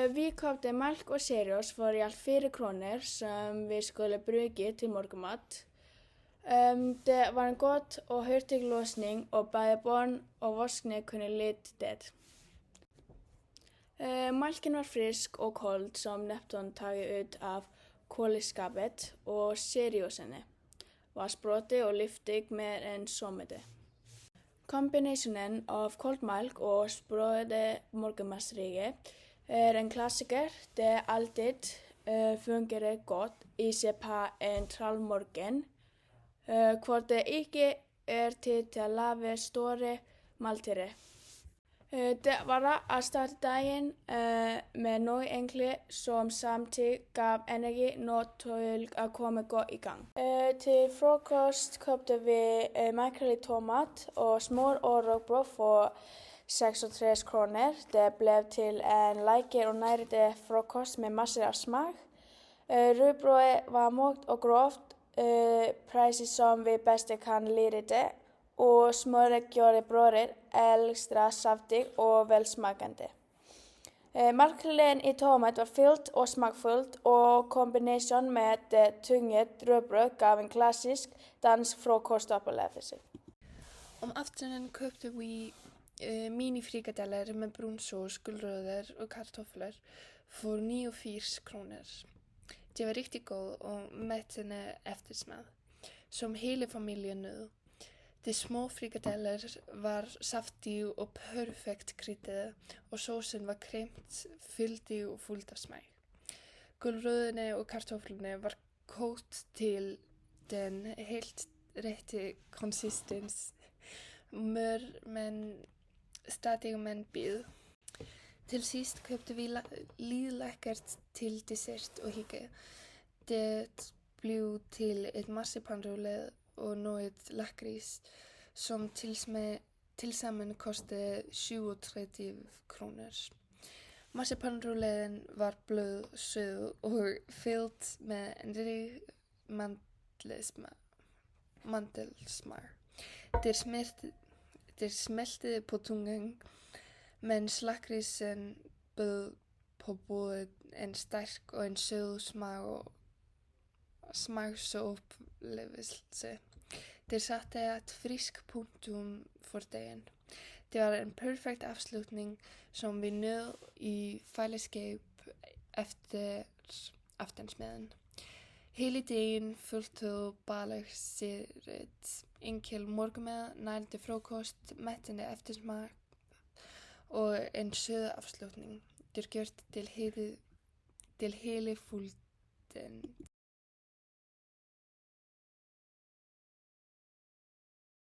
Vi köpte mjölk och cereals för i allt 4 kronor som vi skulle bruka till morgonmat. Det var en god och hurtig lösning och både barn och vuxna kunde lita det. Mjölken var frisk och kold som Neptun tagit ut av kylskåpet och cerealsene var spröda och lyftig mer än sommade. Kombinationen av kold mjölk och spröda morgonmatsrige är en klassiker. Det alltid fungerar gott i sig på en trallmorgen. Hvor det ikke tid til å lage store måltider. Det var å starte dagen med noe enkelt som samtidig gav energi nok til å komme godt i gang. Til frokost køpte vi makrell i tomat og smør og rågbrød for 36 kroner. Det ble til en lekker og nærende frokost med masser av smak. Rugbrødet var mykt og grovt. Precis som vi bäst kan lida det och smöret gjorde brödet extra saftigt och välsmakande. Makrellen i tomat var fyllt och smakfullt och kombination med det tunga rugbröd gav en klassisk dansk frukostupplevelse. Om aftenen köpte vi minifrikadeller med brunsås, guldrötter och kartoffler för 49 kronor. Det var riktigt god och mättande eftersmak, som hela familjen nöd. De små frikadeller var saftiga och perfekt kryddade och såsen var krämt, fyldig och fullt av smak. Guldrötterna och kartofflerna var kokt till den helt rätta konsistens, mör men stadig men bit. Till sist köpte vi läckert till dessert och hygge. Det blev till ett marsipanrulle och något lakrits som tillsammans kostade 37 kronor. Marsipanrullen var blöd, söt och fylld med en rik mantelsmör. Det smälte på tungan, men lakritsen bød på både en stark og en sød smagsoplevelse. Det satte et frisk punktum for dagen. Det var en perfekt afslutning, som vi nød i fællesskab efter aftensmaden. Hele dagen fulgte balanceret enkel morgenmad, nærende frokost, mættende eftersmak og en sød afslutning. Det gjorde til hele fuldten